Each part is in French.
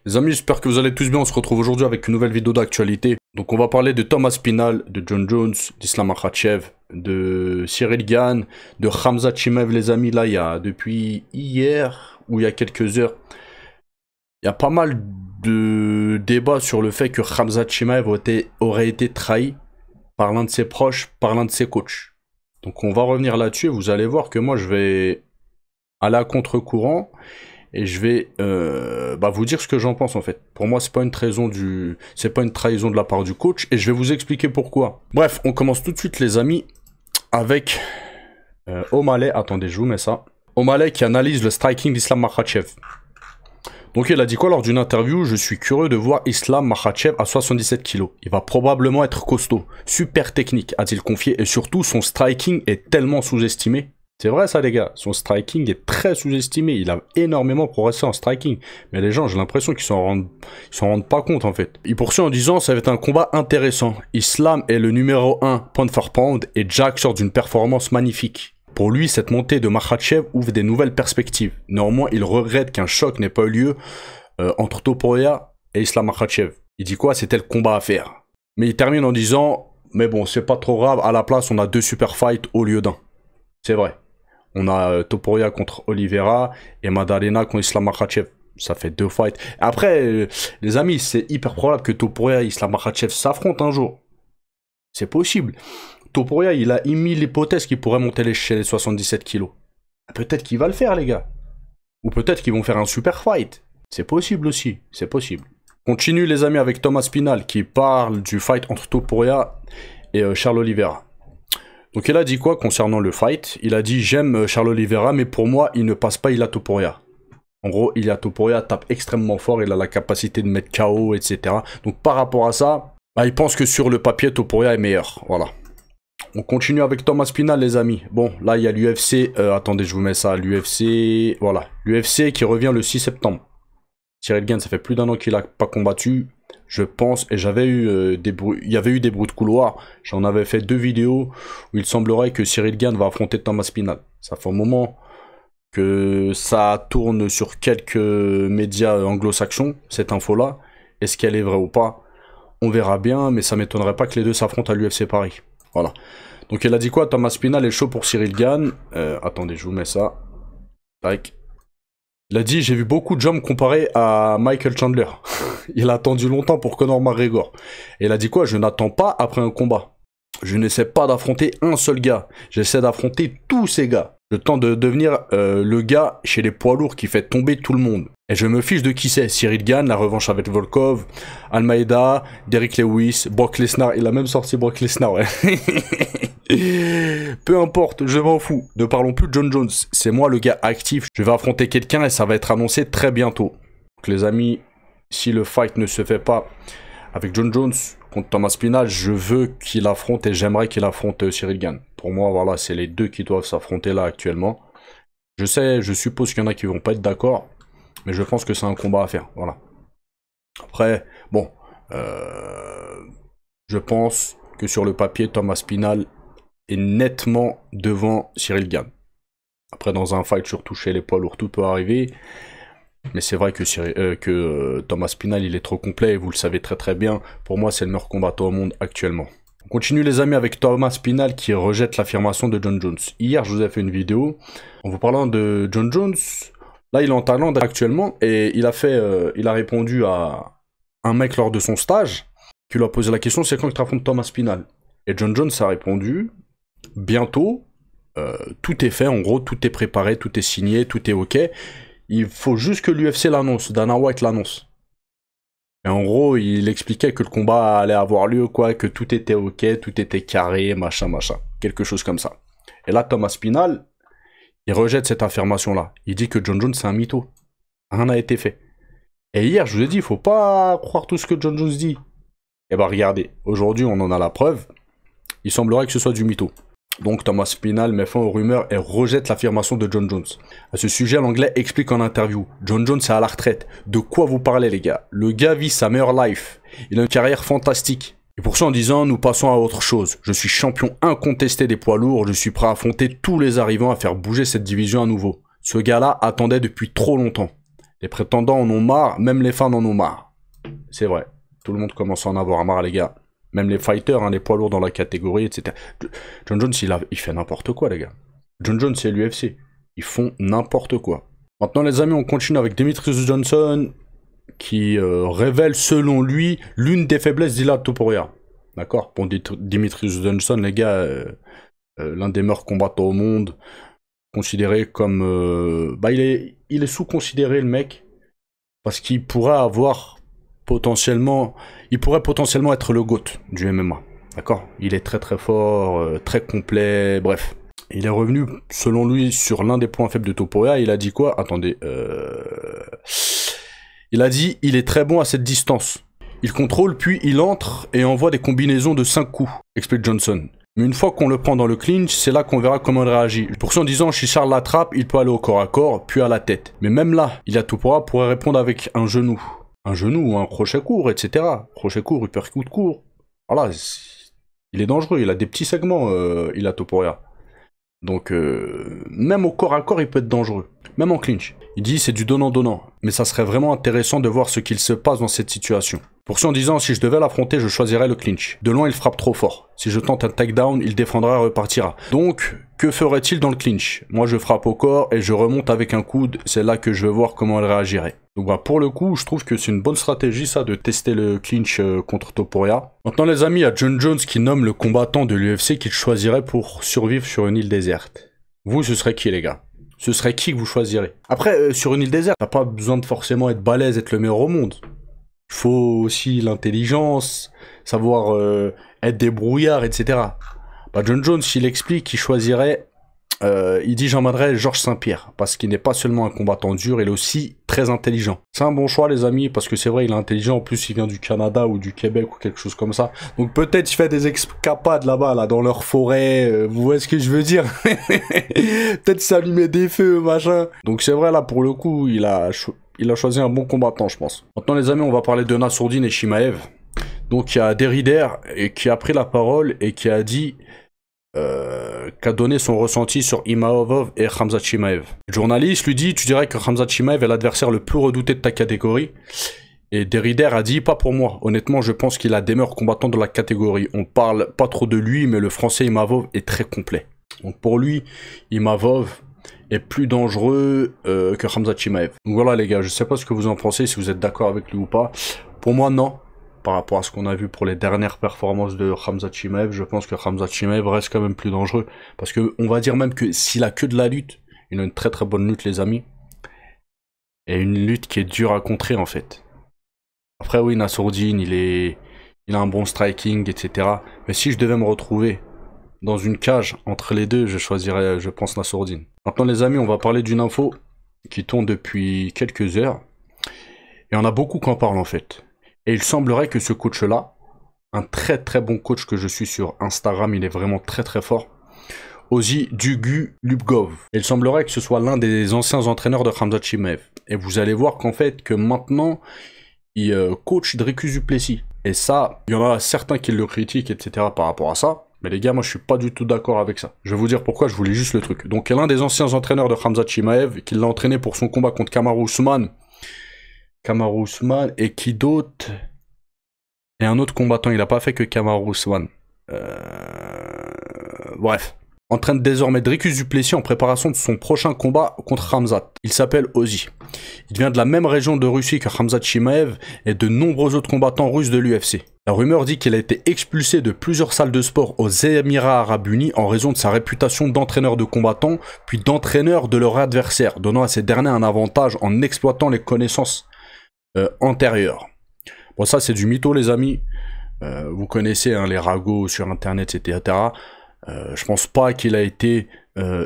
Les amis, j'espère que vous allez tous bien. On se retrouve aujourd'hui avec une nouvelle vidéo d'actualité. Donc on va parler de Thomas Spinal, de Jon Jones, d'Islam Makhachev, de Ciryl Gane, de Khamzat Chimaev, les amis. Là, depuis hier ou il y a quelques heures, il y a pas mal de débats sur le fait que Khamzat Chimaev aurait été trahi par l'un de ses proches, par l'un de ses coachs. Donc on va revenir là-dessus et vous allez voir que moi je vais aller à contre-courant. Et je vais vous dire ce que j'en pense en fait. Pour moi, c'est pas une trahison de la part du coach. Et je vais vous expliquer pourquoi. Bref, on commence tout de suite les amis avec O'Malley. Attendez, je vous mets ça. O'Malley qui analyse le striking d'Islam Makhachev. Donc il a dit quoi lors d'une interview? Je suis curieux de voir Islam Makhachev à 77 kg. Il va probablement être costaud. Super technique, a-t-il confié. Et surtout, son striking est tellement sous-estimé. C'est vrai ça les gars, son striking est très sous-estimé, il a énormément progressé en striking. Mais les gens, j'ai l'impression qu'ils s'en rendent pas compte en fait. Il poursuit en disant, ça va être un combat intéressant. Islam est le numéro 1 pound for pound et Jack sort d'une performance magnifique. Pour lui, cette montée de Makhachev ouvre des nouvelles perspectives. Néanmoins, il regrette qu'un choc n'ait pas eu lieu entre Topuria et Islam Makhachev. Il dit quoi? C'était le combat à faire. Mais il termine en disant, mais bon, c'est pas trop grave, à la place on a 2 super fights au lieu d'un. C'est vrai. On a Topuria contre Oliveira et Maddalena contre Islam Makhachev. Ça fait 2 fights. Après, les amis, c'est hyper probable que Topuria et Islam Makhachev s'affrontent un jour. C'est possible. Topuria, il a émis l'hypothèse qu'il pourrait monter chez les 77 kilos. Peut-être qu'il va le faire, les gars. Ou peut-être qu'ils vont faire un super fight. C'est possible aussi. C'est possible. Continue, les amis, avec Thomas Spinal qui parle du fight entre Topuria et Charles Oliveira. Donc il a dit quoi concernant le fight? Il a dit j'aime Charles Oliveira mais pour moi il ne passe pas Ilia Topuria. En gros Ilia Topuria tape extrêmement fort, il a la capacité de mettre KO etc. Donc par rapport à ça, il pense que sur le papier Topuria est meilleur. Voilà. On continue avec Thomas Spinal les amis. Bon là il y a l'UFC, attendez je vous mets ça, l'UFC, voilà. L'UFC qui revient le 6 septembre. Ciryl Gane ça fait plus d'1 an qu'il a pas combattu. Je pense, et j'avais eu il y avait eu des bruits de couloir, j'en avais fait 2 vidéos où il semblerait que Ciryl Gane va affronter Thomas Spinal. Ça fait un moment que ça tourne sur quelques médias anglo-saxons, cette info-là. Est-ce qu'elle est vraie ou pas? On verra bien, mais ça m'étonnerait pas que les deux s'affrontent à l'UFC Paris. Voilà. Donc il a dit quoi? Thomas Spinal est chaud pour Ciryl Gane. Attendez, je vous mets ça. Tac. Il a dit, j'ai vu beaucoup de gens me comparer à Michael Chandler. Il a attendu longtemps pour Conor McGregor. Et il a dit quoi? Je n'attends pas après un combat. Je n'essaie pas d'affronter un seul gars. J'essaie d'affronter tous ces gars. Je tente de devenir le gars chez les poids lourds qui fait tomber tout le monde. Et je me fiche de qui c'est. Ciryl Gane, la revanche avec Volkov, Almeida, Derrick Lewis, Brock Lesnar. Il a même sorti Brock Lesnar, ouais. Peu importe, je m'en fous. Ne parlons plus de Jon Jones. C'est moi le gars actif. Je vais affronter quelqu'un et ça va être annoncé très bientôt. Donc les amis, si le fight ne se fait pas avec Jon Jones contre Thomas Spinal, je veux qu'il affronte et j'aimerais qu'il affronte Ciryl Gane. Pour moi, voilà, c'est les deux qui doivent s'affronter là actuellement. Je sais, je suppose qu'il y en a qui vont pas être d'accord, mais je pense que c'est un combat à faire, voilà. Après, bon, je pense que sur le papier, Thomas Spinal est nettement devant Ciryl Gane. Après, dans un fight, surtout chez les poids lourds, tout peut arriver. Mais c'est vrai que Thomas Spinal, il est trop complet, et vous le savez très très bien. Pour moi, c'est le meilleur combattant au monde actuellement. On continue les amis avec Thomas Spinal qui rejette l'affirmation de Jon Jones. Hier, je vous ai fait une vidéo en vous parlant de Jon Jones. Là, il est en Thaïlande actuellement et il a répondu à un mec lors de son stage qui lui a posé la question, c'est quand que tu affrontes Thomas Spinal? Et Jon Jones a répondu, bientôt, tout est fait, en gros, tout est préparé, tout est signé, tout est ok. Il faut juste que l'UFC l'annonce, Dana White l'annonce. Et en gros, il expliquait que le combat allait avoir lieu, quoi, que tout était ok, tout était carré, machin, machin. Quelque chose comme ça. Et là, Thomas Spinal, il rejette cette affirmation-là. Il dit que Jon Jones, c'est un mytho. Rien n'a été fait. Et hier, je vous ai dit, il faut pas croire tout ce que Jon Jones dit. Et bah regardez, aujourd'hui, on en a la preuve. Il semblerait que ce soit du mytho. Donc Thomas Spinal met fin aux rumeurs et rejette l'affirmation de Jon Jones. À ce sujet, l'anglais explique en interview, Jon Jones est à la retraite. De quoi vous parlez les gars? Le gars vit sa meilleure life. Il a une carrière fantastique. Et pour ça en disant, nous passons à autre chose. Je suis champion incontesté des poids lourds, je suis prêt à affronter tous les arrivants à faire bouger cette division à nouveau. Ce gars-là attendait depuis trop longtemps. Les prétendants en ont marre, même les fans en ont marre. C'est vrai. Tout le monde commence à en avoir marre, les gars. Même les fighters, hein, les poids lourds dans la catégorie, etc. John Jones, il fait n'importe quoi, les gars. John Jones, c'est l'UFC. Ils font n'importe quoi. Maintenant, les amis, on continue avec Demetrius Johnson, qui révèle, selon lui, l'une des faiblesses d'Ilia Topuria. D'accord? Pour Demetrius Johnson, les gars, l'un des meilleurs combattants au monde, considéré comme... il est sous-considéré, le mec, parce qu'il pourrait avoir potentiellement... Il pourrait potentiellement être le GOAT du MMA. D'accord? Il est très très fort, très complet, bref. Il est revenu, selon lui, sur l'un des points faibles de Topuria. Il a dit quoi? Attendez. Il a dit, il est très bon à cette distance. Il contrôle, puis il entre et envoie des combinaisons de 5 coups, explique Johnson. Mais une fois qu'on le prend dans le clinch, c'est là qu'on verra comment il réagit. Pour ça, en disant, si Charles l'attrape, il peut aller au corps à corps, puis à la tête. Mais même là, Ilia Topuria pourrait répondre avec un genou. Un genou, un crochet court, etc. Crochet court, uppercut court. Voilà, il est dangereux, il a des petits segments, Ilia Topuria. Donc, même au corps à corps, il peut être dangereux. Même en clinch. Il dit c'est du donnant-donnant. Mais ça serait vraiment intéressant de voir ce qu'il se passe dans cette situation. Pour ça, en disant si je devais l'affronter, je choisirais le clinch. De loin, il frappe trop fort. Si je tente un takedown, il défendra et repartira. Donc, que ferait-il dans le clinch? Moi, je frappe au corps et je remonte avec un coude. C'est là que je veux voir comment elle réagirait. Donc bah, pour le coup, je trouve que c'est une bonne stratégie, ça, de tester le clinch contre Topuria. Maintenant, les amis, il y a John Jones qui nomme le combattant de l'UFC qu'il choisirait pour survivre sur une île déserte. Vous, ce serait qui, les gars? Ce serait qui que vous choisirez? Après, sur une île déserte, t'as pas besoin de forcément être balèze, être le meilleur au monde. Il faut aussi l'intelligence, savoir être débrouillard, etc. Bah, John Jones, il explique qu'il choisirait... il dit j'emmènerai Georges Saint-Pierre, parce qu'il n'est pas seulement un combattant dur, il est aussi très intelligent. C'est un bon choix, les amis, parce que c'est vrai, il est intelligent, en plus il vient du Canada ou du Québec ou quelque chose comme ça. Donc peut-être il fait des escapades là-bas, là, dans leur forêt, vous voyez ce que je veux dire? Peut-être s'allumer des feux, machin. Donc c'est vrai, là, pour le coup, il a choisi un bon combattant, je pense. Maintenant, les amis, on va parler de Nassourdine et Chimaev. Donc il y a Derider qui a pris la parole et qui a dit... qu'a donné son ressenti sur Imavov et Khamzat Chimaev. Le journaliste lui dit, tu dirais que Khamzat Chimaev est l'adversaire le plus redouté de ta catégorie. Et Derider a dit, pas pour moi. Honnêtement, je pense qu'il a des meilleurs combattants de la catégorie. On parle pas trop de lui, mais le français Imavov est très complet. Donc pour lui, Imavov est plus dangereux que Khamzat Chimaev. Donc voilà les gars, je sais pas ce que vous en pensez, si vous êtes d'accord avec lui ou pas. Pour moi, non. Par rapport à ce qu'on a vu pour les dernières performances de Khamzat Chimaev, je pense que Khamzat Chimaev reste quand même plus dangereux. Parce que on va dire même que s'il a que de la lutte, il a une très très bonne lutte, les amis. Et une lutte qui est dure à contrer, en fait. Après, oui, Nassourdine, il a un bon striking, etc. Mais si je devais me retrouver dans une cage entre les deux, je choisirais, je pense, Nassourdine. Maintenant, les amis, on va parler d'une info qui tourne depuis quelques heures. Et on a beaucoup qui en parlent, en fait. Et il semblerait que ce coach-là, un très très bon coach que je suis sur Instagram, il est vraiment très très fort, Ozzy Dugulubgov. Et il semblerait que ce soit l'un des anciens entraîneurs de Khamzat Chimaev. Et vous allez voir qu'en fait, que maintenant, il coach Dricus du Plessis. Et ça, il y en a certains qui le critiquent, etc. par rapport à ça. Mais les gars, moi je suis pas du tout d'accord avec ça. Je vais vous dire pourquoi, je voulais juste le truc. Donc l'un des anciens entraîneurs de Khamzat Chimaev, qui l'a entraîné pour son combat contre Kamaru Usman, et qui d'autre? Et un autre combattant, il n'a pas fait que Kamaru Usman. Bref. Entraîne désormais Dricus du Plessis en préparation de son prochain combat contre Khamzat. Il s'appelle Ozzy. Il vient de la même région de Russie que Khamzat Chimaev et de nombreux autres combattants russes de l'UFC. La rumeur dit qu'il a été expulsé de plusieurs salles de sport aux Émirats Arabes Unis en raison de sa réputation d'entraîneur de combattants, puis d'entraîneur de leur adversaire, donnant à ces derniers un avantage en exploitant les connaissances antérieures. Bon, ça c'est du mytho, les amis. Vous connaissez hein, les ragots sur internet, etc. Je pense pas qu'il a été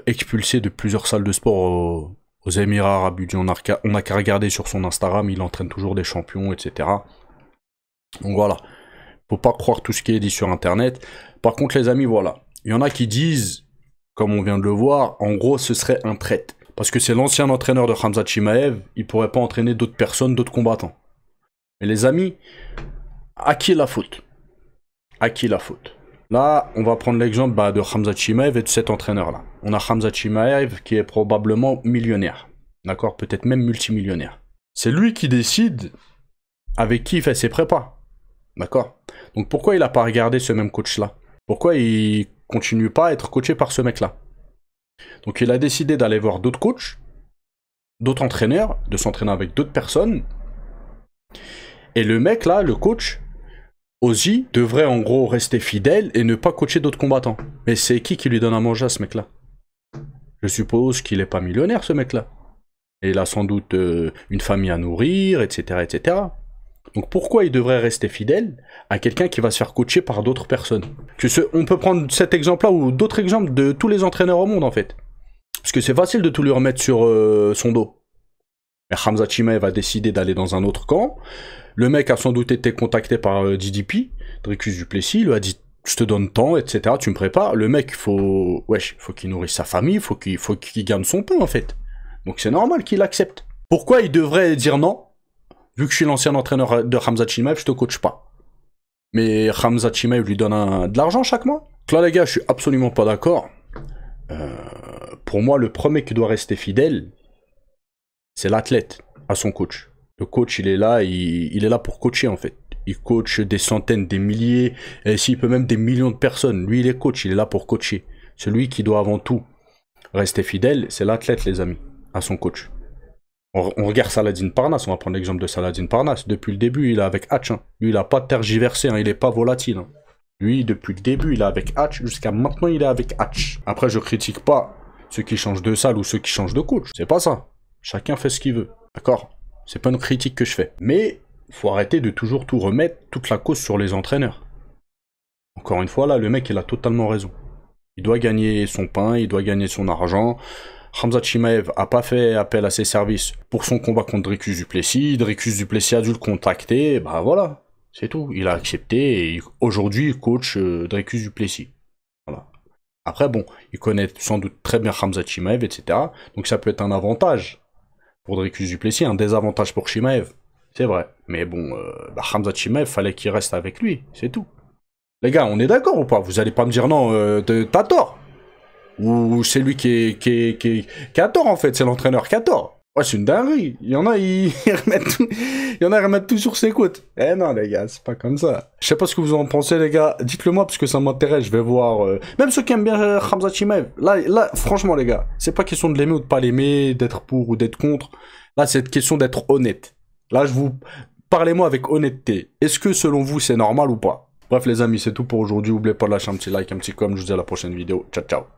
expulsé de plusieurs salles de sport aux Émirats Arabes Unis. On a qu'à regarder sur son Instagram, il entraîne toujours des champions, etc. Donc voilà, faut pas croire tout ce qui est dit sur internet. Par contre, les amis, voilà, il y en a qui disent, comme on vient de le voir, en gros ce serait un traître. Parce que c'est l'ancien entraîneur de Khamzat Chimaev, il pourrait pas entraîner d'autres personnes, d'autres combattants. Mais les amis, à qui la faute? À qui la faute? Là, on va prendre l'exemple de Khamzat Chimaev et de cet entraîneur-là. On a Khamzat Chimaev qui est probablement millionnaire. D'accord? Peut-être même multimillionnaire. C'est lui qui décide avec qui il fait ses prépas. D'accord? Donc pourquoi il n'a pas regardé ce même coach-là? Pourquoi il continue pas à être coaché par ce mec-là? Donc il a décidé d'aller voir d'autres coachs, d'autres entraîneurs, de s'entraîner avec d'autres personnes. Et le mec là, le coach, Ozzy, devrait en gros rester fidèle et ne pas coacher d'autres combattants. Mais c'est qui lui donne à manger à ce mec-là? Je suppose qu'il n'est pas millionnaire ce mec-là. Et il a sans doute une famille à nourrir, etc., etc. Donc pourquoi il devrait rester fidèle à quelqu'un qui va se faire coacher par d'autres personnes? On peut prendre cet exemple-là ou d'autres exemples de tous les entraîneurs au monde en fait. Parce que c'est facile de tout lui remettre sur son dos. Mais Khamzat Chimaev a décidé d'aller dans un autre camp. Le mec a sans doute été contacté par DDP, Dricus du Plessis, il lui a dit je te donne temps, etc. Tu me prépares. Le mec, faut qu'il nourrisse sa famille, faut qu'il gagne son pain en fait. Donc c'est normal qu'il accepte. Pourquoi il devrait dire non? Vu que je suis l'ancien entraîneur de Khamzat Chimaev, je te coach pas. Mais Khamzat Chimaev lui donne de l'argent chaque mois. Donc là les gars, je suis absolument pas d'accord. Pour moi, le premier qui doit rester fidèle, c'est l'athlète à son coach. Le coach, il est là pour coacher en fait. Il coach des centaines, des milliers, et s'il peut même des millions de personnes. Lui, il est coach, il est là pour coacher. Celui qui doit avant tout rester fidèle, c'est l'athlète, les amis, à son coach. On regarde Saladin Parnasse, on va prendre l'exemple de Saladin Parnasse. Depuis le début, il est avec Hatch. Hein. Lui, il n'a pas tergiversé, hein. Il n'est pas volatile. Hein. Lui, depuis le début, il est avec Hatch. Jusqu'à maintenant, il est avec Hatch. Après, je critique pas ceux qui changent de salle ou ceux qui changent de coach. C'est pas ça. Chacun fait ce qu'il veut. D'accord? C'est pas une critique que je fais. Mais faut arrêter de toujours tout remettre, toute la cause sur les entraîneurs. Encore une fois, là, le mec, il a totalement raison. Il doit gagner son pain, il doit gagner son argent. Khamzat Chimaev a pas fait appel à ses services pour son combat contre Dricus du Plessis. Dricus du Plessis a dû le contacter. Bah voilà, c'est tout. Il a accepté et aujourd'hui, il coach Dricus du Plessis. Voilà. Après, bon, il connaît sans doute très bien Khamzat Chimaev, etc. Donc ça peut être un avantage pour Dricus du Plessis, un désavantage pour Chimaev. C'est vrai. Mais bon, Khamzat Chimaev, fallait qu'il reste avec lui. C'est tout. Les gars, on est d'accord ou pas? Vous allez pas me dire non, t'as tort. Ou c'est lui qui a tort en fait, c'est l'entraîneur qui a tort. Ouais, c'est une dinguerie. Il y en a, ils remettent tout sur ses côtes. Eh non les gars, c'est pas comme ça. Je sais pas ce que vous en pensez les gars, dites-le moi parce que ça m'intéresse, je vais voir. Même ceux qui aiment bien Khamzat Chimaev, là, franchement les gars, c'est pas question de l'aimer ou de pas l'aimer, d'être pour ou d'être contre. Là, c'est une question d'être honnête. Là, parlez-moi avec honnêteté. Est-ce que selon vous, c'est normal ou pas? Bref les amis, c'est tout pour aujourd'hui. N'oubliez pas de lâcher un petit like, un petit com. Je vous dis à la prochaine vidéo. Ciao, ciao.